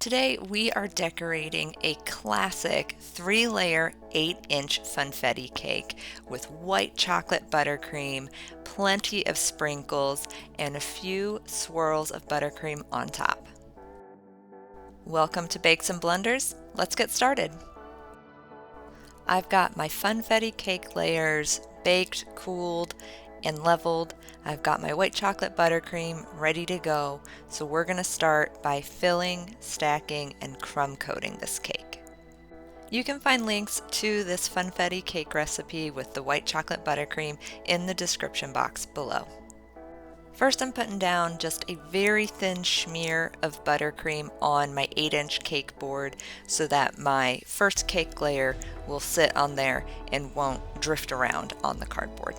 Today we are decorating a classic 3-layer 8-inch Funfetti cake with white chocolate buttercream, plenty of sprinkles, and a few swirls of buttercream on top. Welcome to Bakes and Blenders. Let's get started. I've got my Funfetti cake layers baked, cooled, and leveled. I've got my white chocolate buttercream ready to go, so we're going to start by filling, stacking, and crumb coating this cake. You can find links to this Funfetti cake recipe with the white chocolate buttercream in the description box below. First, I'm putting down just a very thin smear of buttercream on my 8-inch cake board so that my first cake layer will sit on there and won't drift around on the cardboard.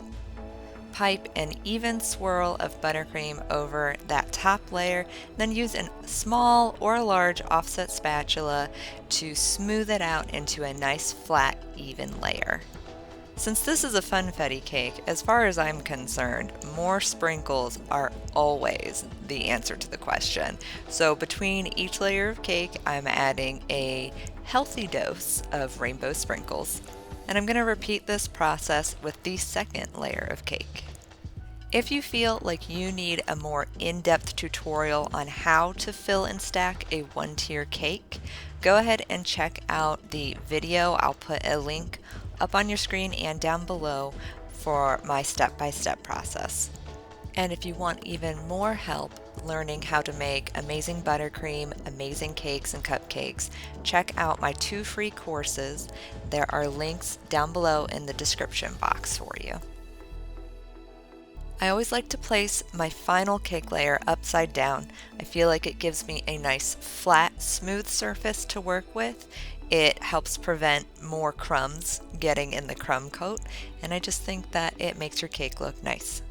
Pipe an even swirl of buttercream over that top layer, then use a small or large offset spatula to smooth it out into a nice flat, even layer. Since this is a Funfetti cake, as far as I'm concerned, more sprinkles are always the answer to the question. So between each layer of cake, I'm adding a healthy dose of rainbow sprinkles. And I'm going to repeat this process with the second layer of cake. If you feel like you need a more in-depth tutorial on how to fill and stack a one-tier cake, go ahead and check out the video. I'll put a link up on your screen and down below for my step-by-step process. And if you want even more help learning how to make amazing buttercream, amazing cakes and cupcakes, check out my 2 free courses. There are links down below in the description box for you. I always like to place my final cake layer upside down. I feel like it gives me a nice flat, smooth surface to work with. It helps prevent more crumbs getting in the crumb coat, and I just think that it makes your cake look nice.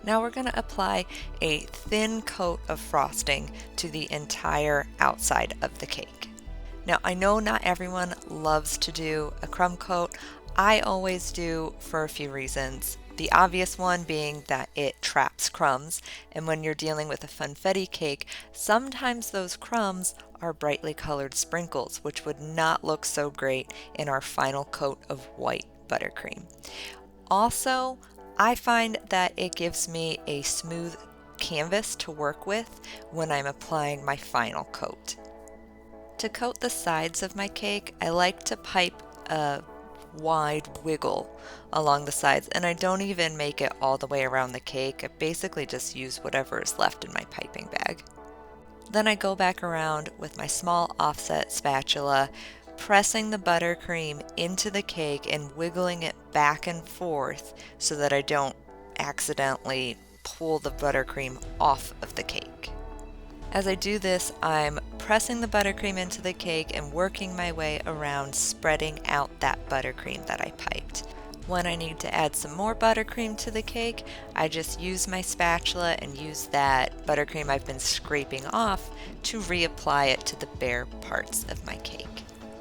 Now we're going to apply a thin coat of frosting to the entire outside of the cake. Now I know not everyone loves to do a crumb coat. I always do for a few reasons. The obvious one being that it traps crumbs, and when you're dealing with a Funfetti cake, sometimes those crumbs are brightly colored sprinkles, which would not look so great in our final coat of white buttercream. Also, I find that it gives me a smooth canvas to work with when I'm applying my final coat. To coat the sides of my cake, I like to pipe a wide wiggle along the sides, and I don't even make it all the way around the cake. I basically just use whatever is left in my piping bag. Then I go back around with my small offset spatula, pressing the buttercream into the cake and wiggling it back and forth so that I don't accidentally pull the buttercream off of the cake. As I do this, I'm pressing the buttercream into the cake and working my way around, spreading out that buttercream that I piped. When I need to add some more buttercream to the cake, I just use my spatula and use that buttercream I've been scraping off to reapply it to the bare parts of my cake.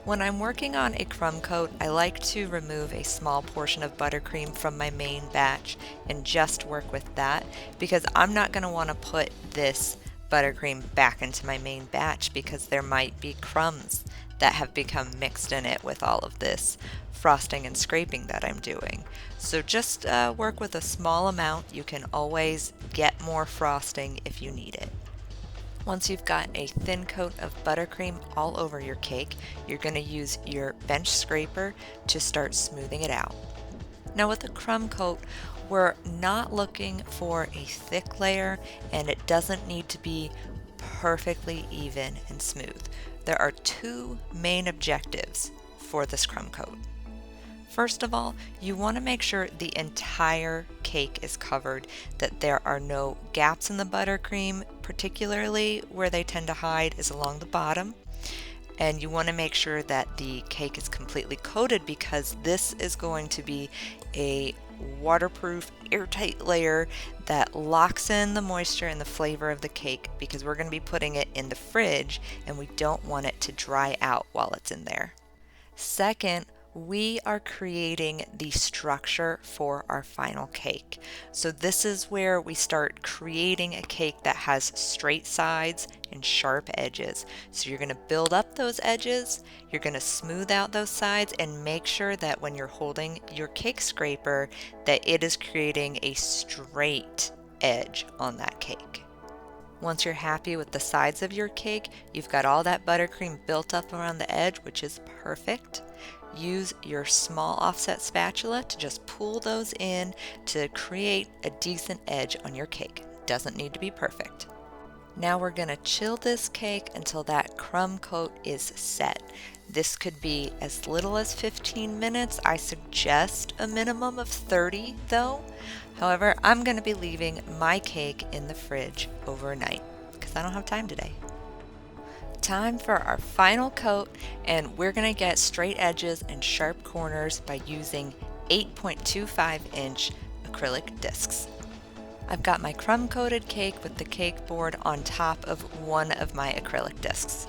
When I'm working on a crumb coat, I like to remove a small portion of buttercream from my main batch and just work with that, because I'm not going to want to put this buttercream back into my main batch because there might be crumbs that have become mixed in it with all of this frosting and scraping that I'm doing. So just work with a small amount. You can always get more frosting if you need it. Once you've got a thin coat of buttercream all over your cake, you're going to use your bench scraper to start smoothing it out. Now with a crumb coat, we're not looking for a thick layer, and it doesn't need to be perfectly even and smooth. There are 2 main objectives for this crumb coat. First of all, you want to make sure the entire cake is covered, that there are no gaps in the buttercream, particularly where they tend to hide is along the bottom. And you want to make sure that the cake is completely coated, because this is going to be a waterproof, airtight layer that locks in the moisture and the flavor of the cake, because we're going to be putting it in the fridge and we don't want it to dry out while it's in there. Second, we are creating the structure for our final cake. So this is where we start creating a cake that has straight sides and sharp edges. So you're going to build up those edges, you're going to smooth out those sides, and make sure that when you're holding your cake scraper that it is creating a straight edge on that cake. Once you're happy with the sides of your cake, you've got all that buttercream built up around the edge, which is perfect. Use your small offset spatula to just pull those in to create a decent edge on your cake. Doesn't need to be perfect. Now we're going to chill this cake until that crumb coat is set. This could be as little as 15 minutes. I suggest a minimum of 30 though. However, I'm going to be leaving my cake in the fridge overnight because I don't have time today. Time for our final coat, and we're going to get straight edges and sharp corners by using 8.25-inch acrylic discs. I've got my crumb coated cake with the cake board on top of one of my acrylic discs.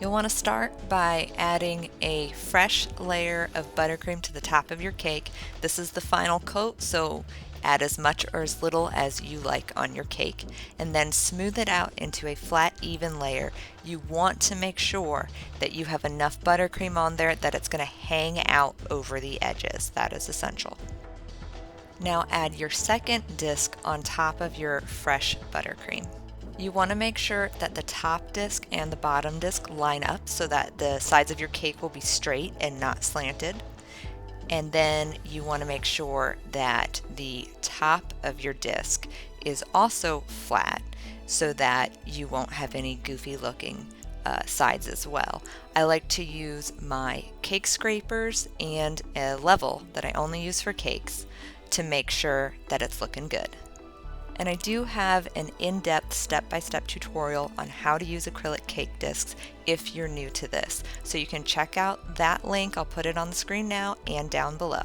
You'll want to start by adding a fresh layer of buttercream to the top of your cake. This is the final coat, so add as much or as little as you like on your cake, and then smooth it out into a flat, even layer. You want to make sure that you have enough buttercream on there that it's going to hang out over the edges. That is essential. Now add your second disc on top of your fresh buttercream. You want to make sure that the top disc and the bottom disc line up so that the sides of your cake will be straight and not slanted. And then you want to make sure that the top of your disc is also flat so that you won't have any goofy looking sides as well. I like to use my cake scrapers and a level that I only use for cakes to make sure that it's looking good. And I do have an in-depth step-by-step tutorial on how to use acrylic cake discs if you're new to this. So you can check out that link, I'll put it on the screen now and down below.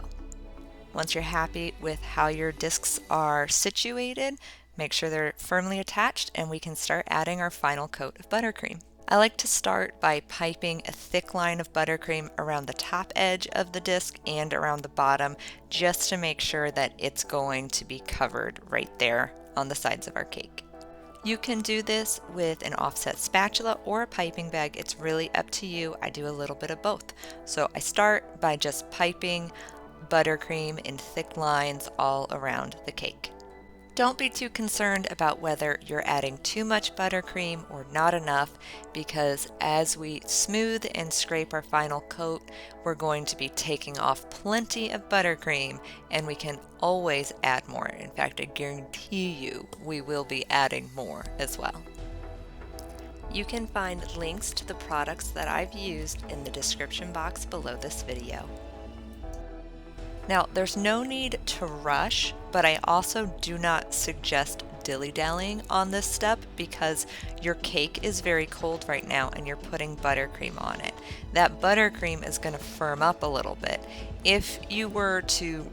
Once you're happy with how your discs are situated, make sure they're firmly attached and we can start adding our final coat of buttercream. I like to start by piping a thick line of buttercream around the top edge of the disc and around the bottom just to make sure that it's going to be covered right there on the sides of our cake. You can do this with an offset spatula or a piping bag. It's really up to you. I do a little bit of both. So I start by just piping buttercream in thick lines all around the cake. Don't be too concerned about whether you're adding too much buttercream or not enough, because as we smooth and scrape our final coat, we're going to be taking off plenty of buttercream and we can always add more. In fact, I guarantee you we will be adding more as well. You can find links to the products that I've used in the description box below this video. Now, there's no need to rush, but I also do not suggest dilly-dallying on this step because your cake is very cold right now and you're putting buttercream on it. That buttercream is going to firm up a little bit. If you were to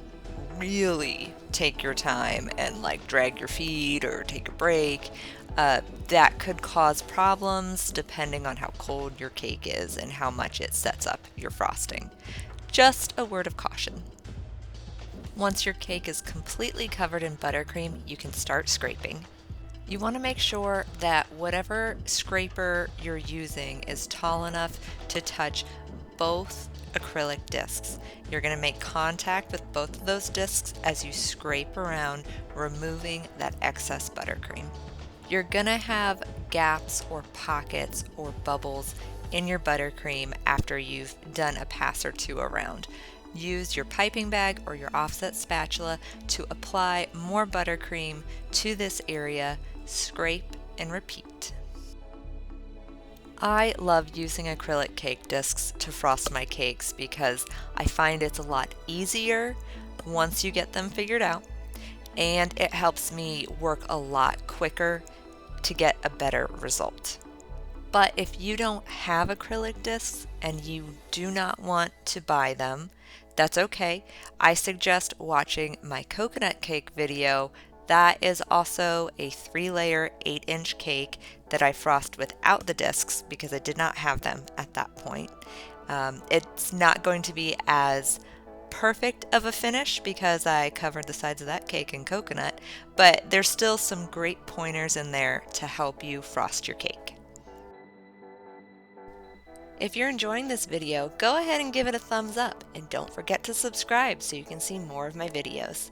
really take your time and like drag your feet or take a break, that could cause problems depending on how cold your cake is and how much it sets up your frosting. Just a word of caution. Once your cake is completely covered in buttercream, you can start scraping. You want to make sure that whatever scraper you're using is tall enough to touch both acrylic discs. You're going to make contact with both of those discs as you scrape around, removing that excess buttercream. You're going to have gaps or pockets or bubbles in your buttercream after you've done a pass or two around. Use your piping bag or your offset spatula to apply more buttercream to this area, scrape and repeat. I love using acrylic cake discs to frost my cakes because I find it's a lot easier once you get them figured out, and it helps me work a lot quicker to get a better result. But if you don't have acrylic discs and you do not want to buy them, that's okay. I suggest watching my coconut cake video. That is also a 3-layer 8-inch cake that I frost without the discs because I did not have them at that point. It's not going to be as perfect of a finish because I covered the sides of that cake in coconut, but there's still some great pointers in there to help you frost your cake. If you're enjoying this video, go ahead and give it a thumbs up, and don't forget to subscribe so you can see more of my videos.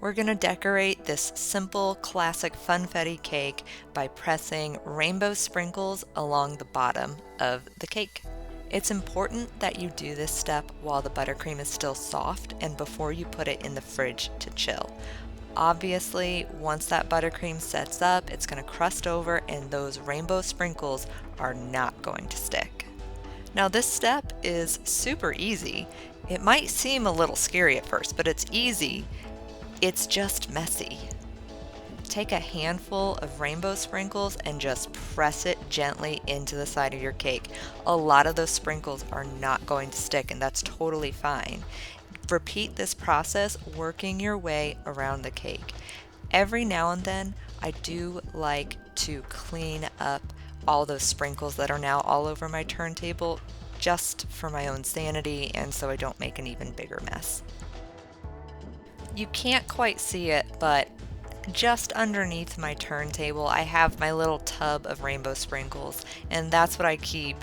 We're going to decorate this simple classic Funfetti cake by pressing rainbow sprinkles along the bottom of the cake. It's important that you do this step while the buttercream is still soft and before you put it in the fridge to chill. Obviously, once that buttercream sets up, it's going to crust over and those rainbow sprinkles are not going to stick. Now this step is super easy. It might seem a little scary at first, but it's easy. It's just messy. Take a handful of rainbow sprinkles and just press it gently into the side of your cake. A lot of those sprinkles are not going to stick, and that's totally fine. Repeat this process, working your way around the cake. Every now and then, I do like to clean up all those sprinkles that are now all over my turntable, just for my own sanity and so I don't make an even bigger mess. You can't quite see it, but just underneath my turntable, I have my little tub of rainbow sprinkles, and that's what I keep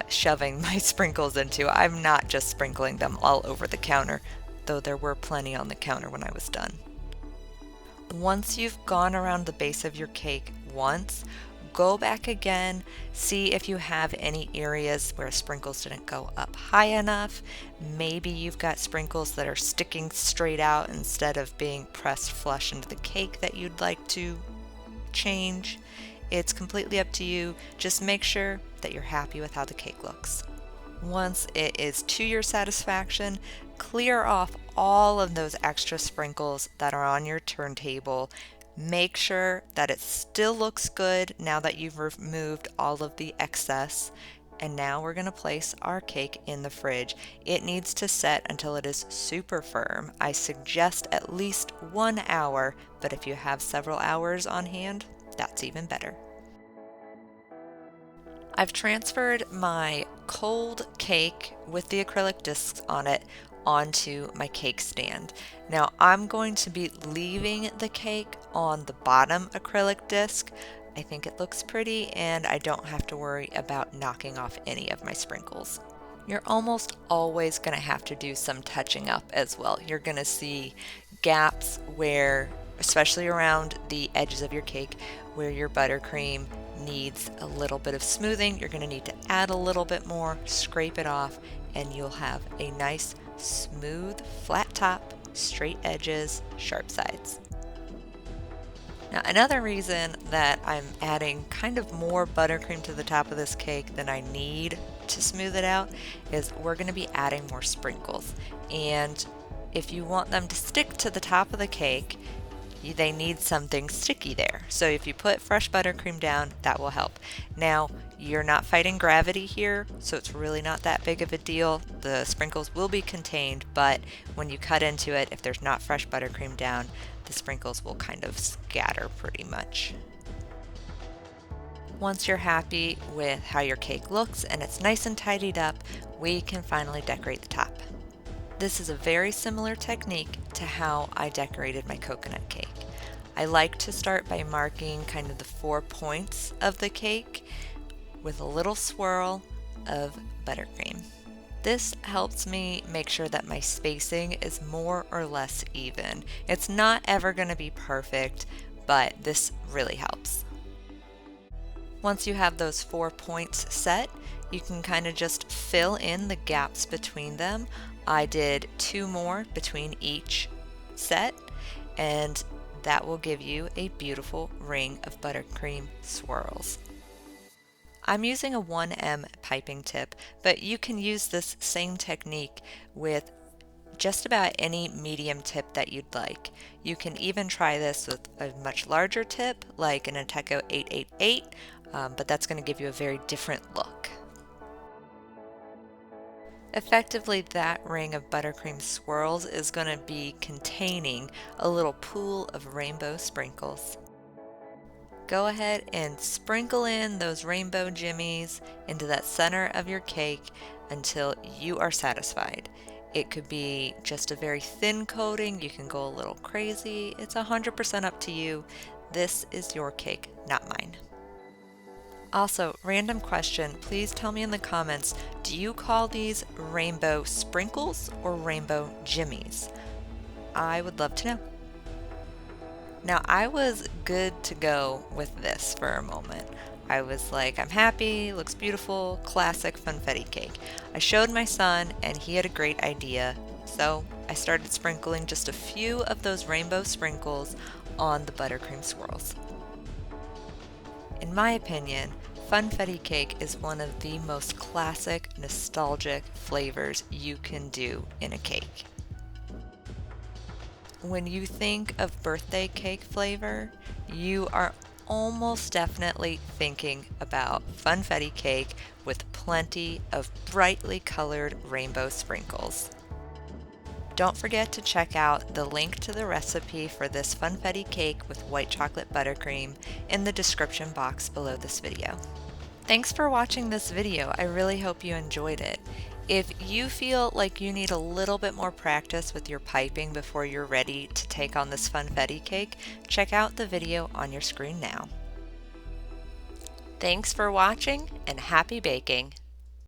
shoving my sprinkles into. I'm not just sprinkling them all over the counter, though there were plenty on the counter when I was done. Once you've gone around the base of your cake once, go back again, see if you have any areas where sprinkles didn't go up high enough. Maybe you've got sprinkles that are sticking straight out instead of being pressed flush into the cake that you'd like to change. It's completely up to you. Just make sure that you're happy with how the cake looks. Once it is to your satisfaction, clear off all of those extra sprinkles that are on your turntable. Make sure that it still looks good now that you've removed all of the excess. And now we're going to place our cake in the fridge. It needs to set until it is super firm. I suggest at least 1 hour, but if you have several hours on hand, that's even better. I've transferred my cold cake with the acrylic discs on it onto my cake stand. Now I'm going to be leaving the cake on the bottom acrylic disc. I think it looks pretty and I don't have to worry about knocking off any of my sprinkles. You're almost always going to have to do some touching up as well. You're going to see gaps where, especially around the edges of your cake, where your buttercream needs a little bit of smoothing. You're going to need to add a little bit more, scrape it off, and you'll have a nice smooth flat top, straight edges, sharp sides. Now another reason that I'm adding kind of more buttercream to the top of this cake than I need to smooth it out is we're going to be adding more sprinkles, and if you want them to stick to the top of the cake, they need something sticky there. So if you put fresh buttercream down, that will help. Now, you're not fighting gravity here, so it's really not that big of a deal. The sprinkles will be contained, but when you cut into it, if there's not fresh buttercream down, the sprinkles will kind of scatter pretty much. Once you're happy with how your cake looks and it's nice and tidied up, we can finally decorate the top. This is a very similar technique to how I decorated my coconut cake. I like to start by marking kind of the 4 points of the cake with a little swirl of buttercream. This helps me make sure that my spacing is more or less even. It's not ever going to be perfect, but this really helps. Once you have those 4 points set, you can kind of just fill in the gaps between them. I did 2 more between each set, and that will give you a beautiful ring of buttercream swirls. I'm using a 1M piping tip, but you can use this same technique with just about any medium tip that you'd like. You can even try this with a much larger tip, like an Ateco 888, but that's going to give you a very different look. Effectively, that ring of buttercream swirls is going to be containing a little pool of rainbow sprinkles. Go ahead and sprinkle in those rainbow jimmies into that center of your cake until you are satisfied. It could be just a very thin coating. You can go a little crazy. It's 100% up to you. This is your cake, not mine. Also, random question, please tell me in the comments, do you call these rainbow sprinkles or rainbow jimmies? I would love to know. Now, I was good to go with this for a moment. I was like, I'm happy, looks beautiful, classic funfetti cake. I showed my son and he had a great idea, so I started sprinkling just a few of those rainbow sprinkles on the buttercream swirls. In my opinion, funfetti cake is one of the most classic, nostalgic flavors you can do in a cake. When you think of birthday cake flavor, you are almost definitely thinking about funfetti cake with plenty of brightly colored rainbow sprinkles. Don't forget to check out the link to the recipe for this funfetti cake with white chocolate buttercream in the description box below this video. Thanks for watching this video. I really hope you enjoyed it. If you feel like you need a little bit more practice with your piping before you're ready to take on this funfetti cake, check out the video on your screen now. Thanks for watching and happy baking!